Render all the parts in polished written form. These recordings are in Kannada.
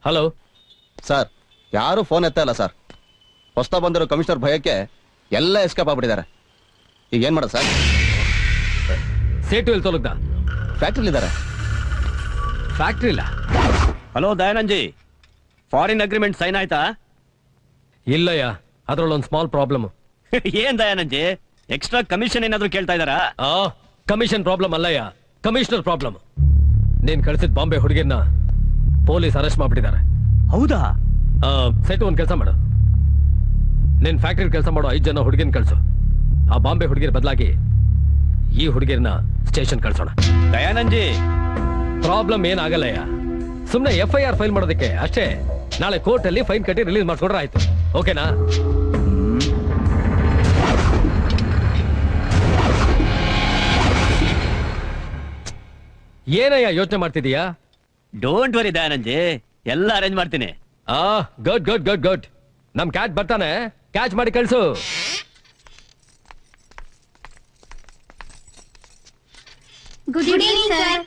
ಹಲೋ ಸರ್, ಯಾರು ಫೋನ್ ಎತ್ತ ಇಲ್ಲ ಸರ್. ಹೊಸ್ತಾ ಬಂದಿರೋ ಕಮಿಷನರ್ ಭಯಕ್ಕೆ ಎಲ್ಲ ಎಸ್ಕೇಪ್ ಆಗ್ಬಿಟ್ಟಿದ್ದಾರೆ. ಈಗ ಏನ್ ಮಾಡೋದು ಸರ್? ಸೇಟು ಎಲ್ಲಿ ತೊಲಗ್ದ? ಫ್ಯಾಕ್ಟ್ರಿಲಿ ಇದ್ದಾರೆ. ಫ್ಯಾಕ್ಟ್ರಿ ಇಲ್ಲ. Hello Dayanand ji, foreign agreement sign ಆಯ್ತಾ? ಇಲ್ಲಯ್ಯ, ಅದ್ರಲ್ಲೊಂದು ಸ್ಮಾಲ್ ಪ್ರಾಬ್ಲಮ್. ಏನ್ ದಯಾನಂದ್ ಜಿ, ಎಕ್ಸ್ಟ್ರಾ ಕಮಿಷನ್ ಏನಾದ್ರು ಕೇಳ್ತಾ ಇದಾರಾ? ಕಮಿಷನ್ ಪ್ರಾಬ್ಲಮ್ ಅಲ್ಲಯ್ಯ, ಕಮಿಷನರ್ ಪ್ರಾಬ್ಲಮ್. ನೀನ್ ಕಳಿಸಿದ ಬಾಂಬೆ ಹುಡುಗಿನ ಪೊಲೀಸ್ ಅರೆಸ್ಟ್ ಮಾಡ್ಬಿಟ್ಟಿದ್ದಾರೆ. ಹೌದಾ? ಸೆಟ್ ಒಂದ್ ಕೆಲಸ ಮಾಡು, ನಿನ್ ಫ್ಯಾಕ್ಟ್ರಿ ಕೆಲಸ ಮಾಡೋ 5 ಜನ ಹುಡುಗಿನ ಕಳ್ಸು. ಆ ಬಾಂಬೆ ಹುಡುಗಿರ್ ಬದಲಾಗಿ ಈ ಹುಡುಗಿರ್ನ ಸ್ಟೇಷನ್ ಕಳ್ಸೋಣ. ದಯಾನಂದ್ ಜಿ, ಪ್ರಾಬ್ಲಮ್ ಏನಾಗಲ್ಲಯ್ಯ, ಸುಮ್ನೆ FIR ಫೈಲ್ ಮಾಡೋದಕ್ಕೆ ಅಷ್ಟೇ. ನಾಳೆ ಕೋರ್ಟ್ ಅಲ್ಲಿ ಫೈನ್ ಕಟ್ಟಿ ರಿಲೀಸ್ ಮಾಡ್ಕೊಂಡ್ರೆ ಆಯ್ತು. ಓಕೆನಾ? ಏನಯ್ಯ ಯೋಚನೆ ಮಾಡ್ತಿದೀಯಾ? ಡೋಂಟ್ ವರಿ ದಯಾನಂದ್ ಜಿ, ಎಲ್ಲ ಅರೇಂಜ್ ಮಾಡ್ತೀನಿ. Good good good good. ನಮ್ ಕ್ಯಾಚ್ ಬರ್ತಾನೆ, ಕ್ಯಾಚ್ ಮಾಡಿ ಕಳ್ಸು. Good evening sir.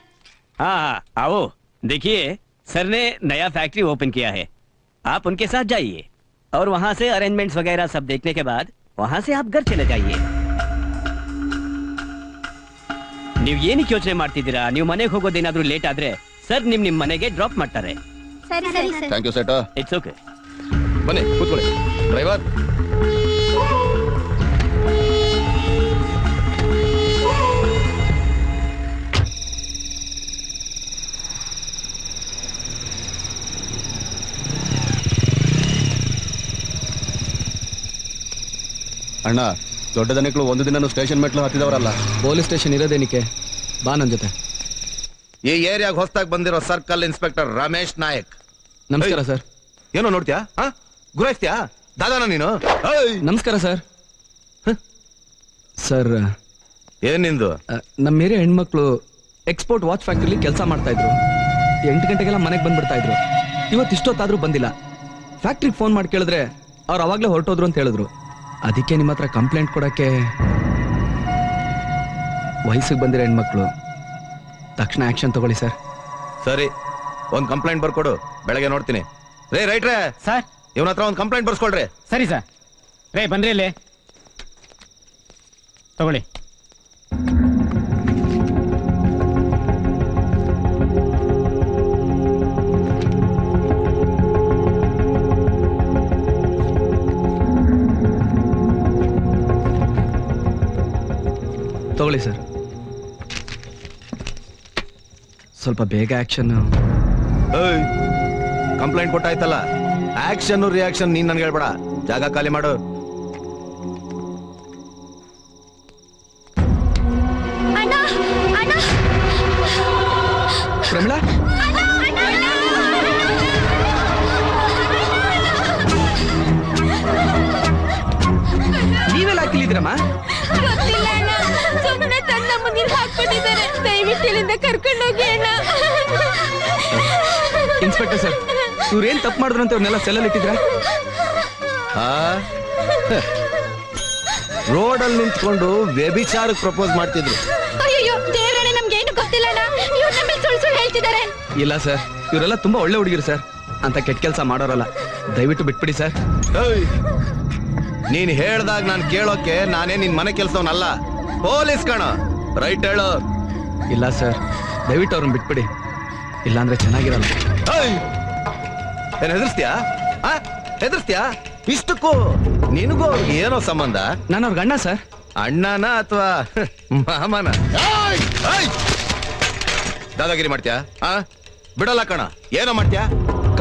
हाँ आओ, देखिए सर ने नया फैक्ट्री ओपन किया है, आप उनके साथ जाइए और वहाँ से अरेंजमेंट्स वगैरह सब देखने के बाद वहाँ से आप घर चले जाइए. ನೀವು ಏನಕ್ಕೆ ಯೋಚನೆ ಮಾಡ್ತಿದ್ದೀರಾ? ನೀವು ಮನೆಗೆ ಹೋಗೋದೇನಾದ್ರೂ ಲೇಟ್ ಆದ್ರೆ ಸರ್ ನಿಮ್ ಮನೆಗೆ ಡ್ರಾಪ್ ಮಾಡ್ತಾರೆ. ಸರಿ ಸರಿ sir. Thank you set. It's okay. ಬನ್ನಿ ಕೂತ್ಕೊಳ್ಳಿ. ಡ್ರೈವರ್, ಅಣ್ಣ, ದೊಡ್ಡ ದನಿಗಳು ಒಂದು ದಿನ ಸ್ಟೇಷನ್ ಮೆಟ್ಲು ಹತ್ತಿದವರಲ್ಲ. Police station ಇರೋದೇನಿಕೆ? ಬಾ ನನ್ ಜೊತೆ. ಈ ಏರಿಯಾಗ ಹೊಸದಾಗಿ ಬಂದಿರೋ ಸರ್ಕಲ್ ಇನ್ಸ್ಪೆಕ್ಟರ್ ರಮೇಶ್ ನಾಯಕ್. ನಮಸ್ಕಾರ ಸರ್. ಏನೋ ನೋಡ್ತೀಯಾ? ಗುರಾಯಿಸ್ತೀಯಾ? ದಾದಾನ ನೀನು? ನಮಸ್ಕಾರ ಸರ್. ಸರ್, ಏನ್ ನಿಂದು? ನಮ್ಮ ಏರಿಯಾ ಹೆಣ್ಮಕ್ಳು ಎಕ್ಸ್ಪೋರ್ಟ್ ವಾಚ್ ಫ್ಯಾಕ್ಟ್ರಿಲಿ ಕೆಲಸ ಮಾಡ್ತಾ ಇದ್ರು. 8 ಗಂಟೆಗೆಲ್ಲ ಮನೆಗೆ ಬಂದ್ಬಿಡ್ತಾ ಇದ್ರು. ಇವತ್ತು ಇಷ್ಟೊತ್ತಾದ್ರೂ ಬಂದಿಲ್ಲ. ಫ್ಯಾಕ್ಟ್ರಿಗೆ ಫೋನ್ ಮಾಡಿ ಕೇಳಿದ್ರೆ ಅವ್ರು ಅವಾಗ್ಲೇ ಹೊರಟೋದ್ರು ಅಂತ ಹೇಳಿದ್ರು. ಅದಕ್ಕೆ ನಿಮ್ಮ ಹತ್ರ ಕಂಪ್ಲೇಂಟ್ ಕೊಡಕ್ಕೆ. ವಯಸ್ಸಿಗೆ ಬಂದಿರೋ ಹೆಣ್ಮಕ್ಳು, ತಕ್ಷಣ ಆಕ್ಷನ್ ತಗೊಳ್ಳಿ ಸರ್. ಸರಿ, ಒಂದ್ ಕಂಪ್ಲೇಂಟ್ ಬರ್ಕೊಡು, ಬೆಳಗ್ಗೆ ನೋಡ್ತೀನಿ. ರೇ ರೈಟ್ರೇ ಸರ್, ಇವನ ಹತ್ರ ಒಂದ್ ಕಂಪ್ಲೇಂಟ್ ಬರ್ಸ್ಕೊಳ್ರಿ. ಸರಿ ಸರ್. ರೇ ಬನ್ರಿ ಇಲ್ಲಿ ತಗೊಳ್ಳಿ. ತಗೊಳ್ಳಿ ಸರ್. ಸ್ವಲ್ಪ ಬೇಗ ಆಕ್ಷನ್. ಕಂಪ್ಲೇಂಟ್ ಕೊಟ್ಟಾಯ್ತಲ್ಲ, ಆಕ್ಷನ್ ರಿಯಾಕ್ಷನ್ ನೀನ್ ನನ್ಗೆ ಹೇಳ್ಬೇಡ. ಜಾಗ ಖಾಲಿ ಮಾಡು. ಅಣ್ಣ ಅಣ್ಣ ಪ್ರಮಿಳಾ, ನೀವೆಲ್ಲ ಹಾಕಿಲಿದ್ರಮ್ಮ? ಗೊತ್ತಿಲ್ಲ ಅಣ್ಣ, ಸುಮ್ಮನೆ ತನ್ನ ಮುಂದಿನ ಹಾಕ್ಬಿಟ್ಟಿದ್ದಾರೆ. ದಯವಿಟ್ಟು ಇಲ್ಲಿಂದ ಕರ್ಕೊಂಡು ಹೋಗಿ ಅಣ್ಣ. ಇನ್ಸ್ಪೆಕ್ಟರ್ ಸರ್, ಇವ್ರೇನ್ ತಪ್ಪು ಮಾಡಿದ್ರು ಅಂತ ಇವ್ರನ್ನೆಲ್ಲ ಸೆಲ್ಲಲ್ಲಿ ಇಟ್ಟಿದ್ರ? ರೋಡಲ್ಲಿ ನಿಂತ್ಕೊಂಡು ವ್ಯಭಿಚಾರಕ್ಕೆ ಪ್ರಪೋಸ್ ಮಾಡ್ತಿದ್ರು. ಅಯ್ಯೋ ದೇವರೇ, ನಮ್ಗೇನು ಗೊತ್ತಿಲ್ಲ ಅಣ್ಣ. ಇವ್ರು ನಮ್ಮ ಸುಳ್ಳು ಸುಳ್ಳು ಹೇಳ್ತಿದ್ದಾರೆ. ಇಲ್ಲ ಸರ್, ಇವರೆಲ್ಲ ತುಂಬಾ ಒಳ್ಳೆ ಹುಡುಗಿರು ಸರ್. ಅಂತ ಕೆಟ್ಟ ಕೆಲಸ ಮಾಡೋರಲ್ಲ. ದಯವಿಟ್ಟು ಬಿಟ್ಬಿಡಿ ಸರ್. ನೀನ್ ಹೇಳ್ದಾಗ ನಾನು ಕೇಳೋಕೆ ನಾನೇ ನಿನ್ ಮನೆ ಕೆಲ್ಸವನಲ್ಲ, ಪೊಲೀಸ್ ಕಣ. ರೈಟ್ ಹೇಳು. ಇಲ್ಲ ಸರ್, ದಯವಿಟ್ಟು ಅವ್ರನ್ನ ಬಿಟ್ಬಿಡಿ, ಇಲ್ಲಾಂದ್ರೆ ಚೆನ್ನಾಗಿರಲ್ಲ. ಏನ್ ಹೆದರ್ಸ್ತೀಯಾ? ಹೆದರ್ಸ್ತೀಯಾ? ಇಷ್ಟಕ್ಕೂ ನಿನಗೂ ಅವ್ರಿಗೆ ಏನೋ ಸಂಬಂಧ? ನಾನು ಅವ್ರ ಅಣ್ಣ ಸರ್. ಅಣ್ಣನ ಅಥವಾ ಮಾಮನ? ದಾದಾಗಿರಿ ಮಾಡ್ತೀಯಾ? ಬಿಡಲ್ಲ ಕಣ. ಏನೋ ಮಾಡ್ತೀಯಾ?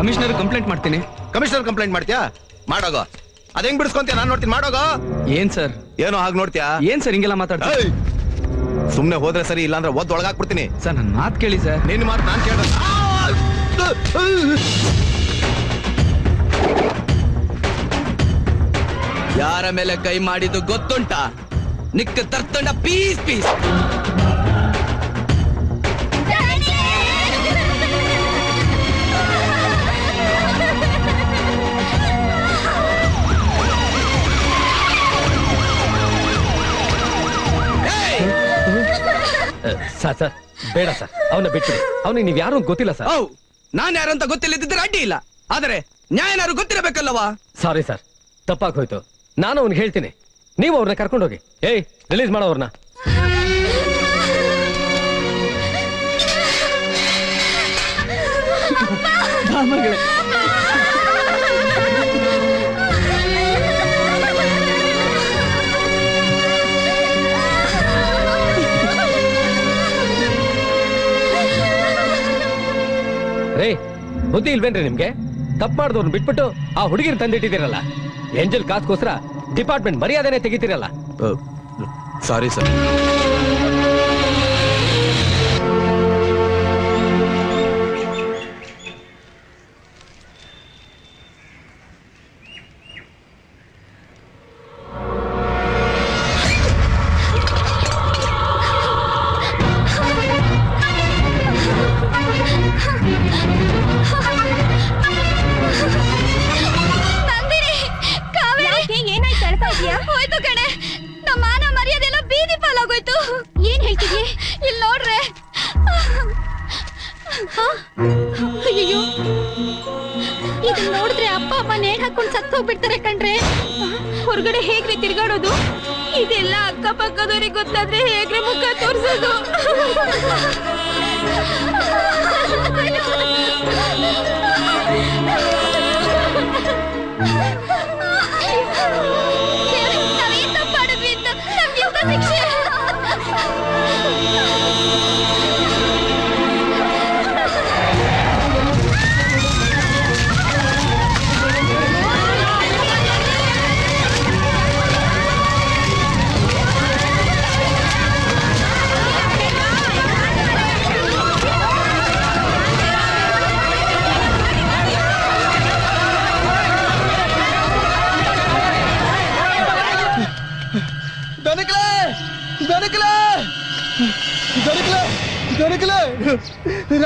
ಕಮಿಷನರ್ ಕಂಪ್ಲೇಂಟ್ ಮಾಡ್ತೀನಿ. ಕಮಿಷನರ್ ಕಂಪ್ಲೇಂಟ್ ಮಾಡ್ತೀಯಾ? ಮಾಡೋಗೋ. ಅದ್ ಹೆಂಗ್ ಬಿಡಿಸ್ಕೊಂತೀಯ? ನಾನು ನೋಡ್ತೀನಿ, ಮಾಡೋಗೋ. ಏನ್ ಸರ್? ಏನೋ ಹಾಗೆ ನೋಡ್ತೀಯಾ? ಏನ್ ಸರ್ ಹಿಂಗೆಲ್ಲ ಮಾತಾಡ್ತೀವಿ? ಸುಮ್ನೆ ಹೋದ್ರೆ ಸರಿ, ಇಲ್ಲಾಂದ್ರೆ ಒದ್ದು ಒಳಗಾಕ್ಬಿಡ್ತೀನಿ. ಸರ್, ನನ್ ಮಾತು ಕೇಳಿ ಸರ್. ನಿನ್ನ ಮಾತು ನಾನು ಕೇಳ. ಯಾರ ಮೇಲೆ ಕೈ ಮಾಡಿದ್ದು ಗೊತ್ತುಂಟಾ? ನಿಕ್ಕ ತರ್ತಂಡ ಪೀಸ್ ಪೀಸ್. ಸರ್ ಬೇಡ ಸರ್, ಅವನ್ನ ಬಿಟ್ಬಿಡಿ. ಅವನಿಗೆ ನೀವ್ ಯಾರು ಗೊತ್ತಿಲ್ಲ ಸರ್. ನಾನ್ ಯಾರಂತ ಗೊತ್ತಿಲ್ಲದಿದ್ದರೆ ಅಡ್ಡಿ ಇಲ್ಲ, ಆದರೆ ನ್ಯಾಯನಾರು ಗೊತ್ತಿರಬೇಕಲ್ಲವಾ? ಸಾರಿ ಸರ್, ತಪ್ಪಾಗಿ ಹೋಯ್ತು. ನಾನು ಅವ್ನಿಗೆ ಹೇಳ್ತೀನಿ, ನೀವು ಅವ್ರನ್ನ ಕರ್ಕೊಂಡೋಗಿ. ಏಯ್, ರಿಲೀಸ್ ಮಾಡೋ ಅವ್ರನ್ನ. ರೇ, ಬುದ್ಧಿ ಇಲ್ವೇನ್ರಿ ನಿಮ್ಗೆ? ತಪ್ಪು ಮಾಡಿದವ್ರನ್ನ ಬಿಟ್ಬಿಟ್ಟು ಆ ಹುಡುಗಿರ್ ತಂದಿಟ್ಟಿದ್ದೀರಲ್ಲ. ಏಂಜಲ್ ಕಾಸ್ಗೋಸ್ಕರ ಡಿಪಾರ್ಟ್ಮೆಂಟ್ ಮರ್ಯಾದೆನೆ ತೆಗಿತೀರಲ್ಲ. Sorry sir. ಹೋಯ್ತು ಕಣೆ, ನಮ್ಮ ಮಾನ ಮರ್ಯಾದೆಲ್ಲ ಬೀದಿ ಪಾಲಾಗೋಯ್ತು. ಏನ್ ಹೇಳ್ತಿದ್ಯೆ? ಇಲ್ಲಿ ನೋಡ್ರೆ. ಅಯ್ಯೋ, ಇದನ್ನ ನೋಡಿದ್ರೆ ಅಪ್ಪ ಅಮ್ಮ ನೇಣ್ ಹಾಕೊಂಡು ಸತ್ತು ಹೋಗ್ಬಿಡ್ತಾರೆ ಕಣ್ರೆ. ಹೊರಗಡೆ ಹೇಗ್ರಿ ತಿರ್ಗಾಡೋದು? ಇದೆಲ್ಲ ಅಕ್ಕಪಕ್ಕದವ್ರಿಗೆ ಗೊತ್ತಾದ್ರೆ ಹೇಗ್ರೆ ಮುಖ ತೋರ್ಸೋದು? ನಾವೇನ್ ತಪ್ಪು ಮಾಡಿದ್ವಿ ಅಂತ ನಮ್ಗೆ ಇಂಥ ಶಿಕ್ಷೆ?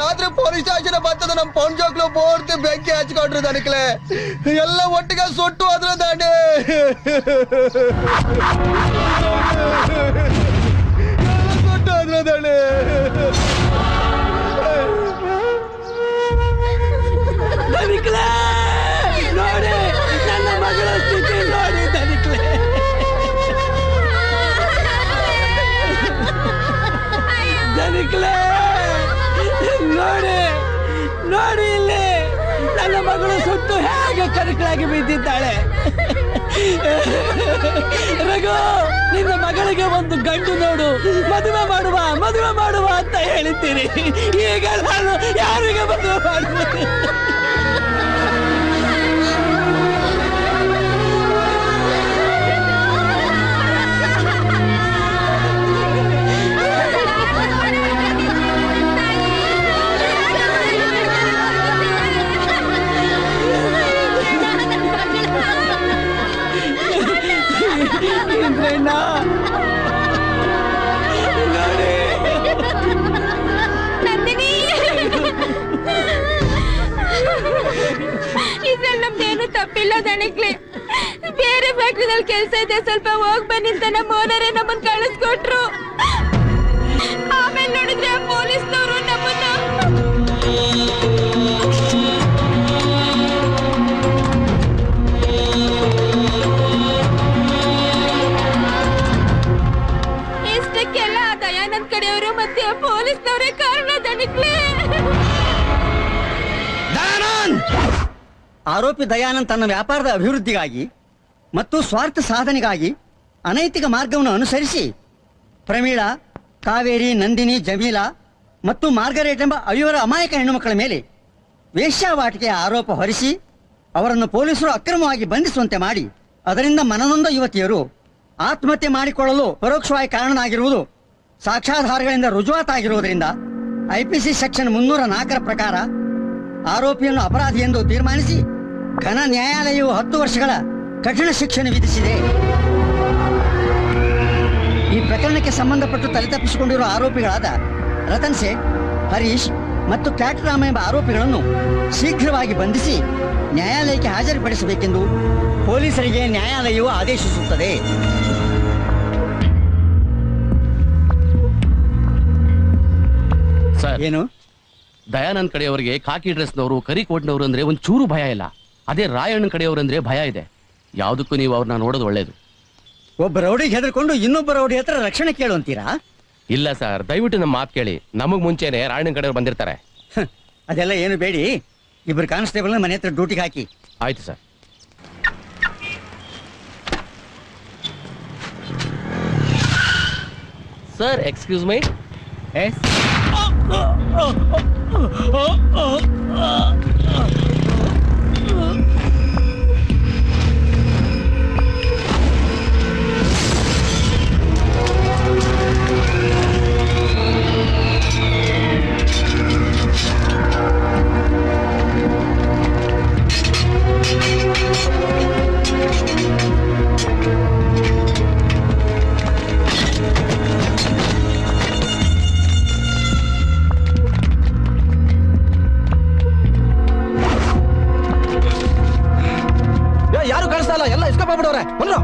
ರಾತ್ರಿ ಪೊಲೀಸ್ ಸ್ಟೇಷನ್ ಬರ್ತದ. ನಮ್ ಪೌಂಜೋಕ್ಲು ಪೂರ್ತಿ ಬೆಂಕಿ ಹಚ್ಕೊಂಡ್ರು ದನಕ್ಲೆ. ಎಲ್ಲ ಒಟ್ಟಿಗೆ ಸುಟ್ಟು ಅದ್ರ ದಾಂಡೆ ಸುಟ್ಟು ಅದ್ರ ದಾಂಡೆ. ನೋಡಿ ನನ್ನ ಮಗಳ ಸ್ಥಿತಿ ನೋಡಿ ದನಿಕ್ಲೆ. ದನಿಕ್ಲೆ ನೋಡಿ ನೋಡಿ, ಇಲ್ಲಿ ನನ್ನ ಮಗಳು ಸುಟ್ಟು ಹೇಗೆ ಕರಕಲಾಗಿ ಬಿದ್ದಿದ್ದಾಳೆ. ರಘು, ನಿನ್ನ ಮಗಳಿಗೆ ಒಂದು ಗಂಡು ನೋಡು, ಮದುವೆ ಮಾಡುವ ಅಂತ ಹೇಳಿದ್ದೀರಿ. ಈಗ ನಾನು ಯಾರಿಗೆ ಮದುವೆ ಮಾಡುವುದು? ಇದ್ರಲ್ಲಿ ನಮ್ದೇನು ತಪ್ಪಿಲ್ಲ ದಣಿಕ್ಲೆ. ಬೇರೆ ಫ್ಯಾಕ್ಟ್ರಿನಲ್ಲಿ ಕೆಲಸ ಇದೆ, ಸ್ವಲ್ಪ ಹೋಗ್ ಬನ್ನಿ ಅಂತ ನಮ್ಮ ಓನರೇ ನಮ್ಮನ್ನ ಕಳಿಸ್ಕೊಟ್ರು. ಆಮೇಲೆ ನೋಡಿದ್ರೆ ಪೊಲೀಸ್ನವರು ನಮ್ಮನ್ನ ಇಷ್ಟಕ್ಕೆಲ್ಲ ದಯಾನಂದ್ ಕಡೆಯವರು ಮತ್ತೆ ಪೊಲೀಸ್ನವರೇ ಕಾರಣ ದಣಿಕ್ಲೆ. ಆರೋಪಿ ದಯಾನಂದ್ ತನ್ನ ವ್ಯಾಪಾರದ ಅಭಿವೃದ್ಧಿಗಾಗಿ ಮತ್ತು ಸ್ವಾರ್ಥ ಸಾಧನೆಗಾಗಿ ಅನೈತಿಕ ಮಾರ್ಗವನ್ನು ಅನುಸರಿಸಿ ಪ್ರಮೀಳಾ, ಕಾವೇರಿ, ನಂದಿನಿ, ಜಮೀಲಾ ಮತ್ತು ಮಾರ್ಗರೇಟ್ ಎಂಬ 5 ಅಮಾಯಕ ಹೆಣ್ಣುಮಕ್ಕಳ ಮೇಲೆ ವೇಶ್ಯಾವಾಟಿಕೆಯ ಆರೋಪ ಹೊರಿಸಿ ಅವರನ್ನು ಪೊಲೀಸರು ಅಕ್ರಮವಾಗಿ ಬಂಧಿಸುವಂತೆ ಮಾಡಿ ಅದರಿಂದ ಮನನೊಂದ ಯುವತಿಯರು ಆತ್ಮಹತ್ಯೆ ಮಾಡಿಕೊಳ್ಳಲು ಪರೋಕ್ಷವಾಗಿ ಕಾರಣನಾಗಿರುವುದು ಸಾಕ್ಷ್ಯಾಧಾರಗಳಿಂದ ರುಜುವಾತಾಗಿರುವುದರಿಂದ ಐಪಿಸಿ ಸೆಕ್ಷನ್ 304 ಪ್ರಕಾರ ಆರೋಪಿಯನ್ನು ಅಪರಾಧಿ ಎಂದು ತೀರ್ಮಾನಿಸಿ ಘನ ನ್ಯಾಯಾಲಯವು 10 ವರ್ಷಗಳ ಕಠಿಣ ಶಿಕ್ಷೆಯನ್ನು ವಿಧಿಸಿದೆ. ಈ ಪ್ರಕರಣಕ್ಕೆ ಸಂಬಂಧಪಟ್ಟು ತಲೆತಪ್ಪಿಸಿಕೊಂಡಿರುವ ಆರೋಪಿಗಳಾದ ರತನ್ ಸೇಠ್, ಹರೀಶ್ ಮತ್ತು ಕ್ಯಾಟರಾಮ ಎಂಬ ಆರೋಪಿಗಳನ್ನು ಶೀಘ್ರವಾಗಿ ಬಂಧಿಸಿ ನ್ಯಾಯಾಲಯಕ್ಕೆ ಹಾಜರುಪಡಿಸಬೇಕೆಂದು ಪೊಲೀಸರಿಗೆ ನ್ಯಾಯಾಲಯವು ಆದೇಶಿಸುತ್ತದೆ. ಸರ್, ಏನು? ದಯಾನಂದ್ ಕಡೆಯವರಿಗೆ ಕಾಕಿ ಡ್ರೆಸ್ನವರು ಕರಿ ಕೋಟ್ನವರು ಅಂದ್ರೆ ಒಂದ್ ಚೂರು ಭಯ ಇಲ್ಲ. ಅದೇ ರಾಯಣ್ಣನ ಕಡೆಯವರು ಅಂದ್ರೆ ಭಯ ಇದೆ. ಯಾವುದಕ್ಕೂ ನೀವು ಅವ್ರನ್ನ ನೋಡೋದು ಒಳ್ಳೇದು. ಒಬ್ಬ ರೌಡಿಗೆ ಹೆದರ್ಕೊಂಡು ಇನ್ನೊಬ್ಬ ರೌಡಿ ಹತ್ರ ರಕ್ಷಣೆ ಕೇಳು ಅಂತೀರಾ? ಇಲ್ಲ ಸರ್, ದಯವಿಟ್ಟು ನಮ್ಮ ಮಾತು ಕೇಳಿ. ನಮಗ್ ಮುಂಚೆನೆ ರಾಯಣ್ಣನ ಕಡೆಯವ್ರು ಬಂದಿರ್ತಾರೆ. ಅದೆಲ್ಲ ಏನು ಬೇಡಿ, ಇಬ್ಬರು ಕಾನ್ಸ್ಟೇಬಲ್ ಮನೆ ಹತ್ರ ಡ್ಯೂಟಿಗೆ ಹಾಕಿ. ಆಯ್ತು ಸರ್. ಸರ್, ಎಕ್ಸ್ಕ್ಯೂಸ್ ಮೈ. ಯಾರು ಕಾಣಿಸ್ತಾ ಇಲ್ಲ, ಎಲ್ಲ ಎಸ್ಕೇಪ್ ಆಗ್ಬಿಡವ್ರೆ. ಬಂದ್ರು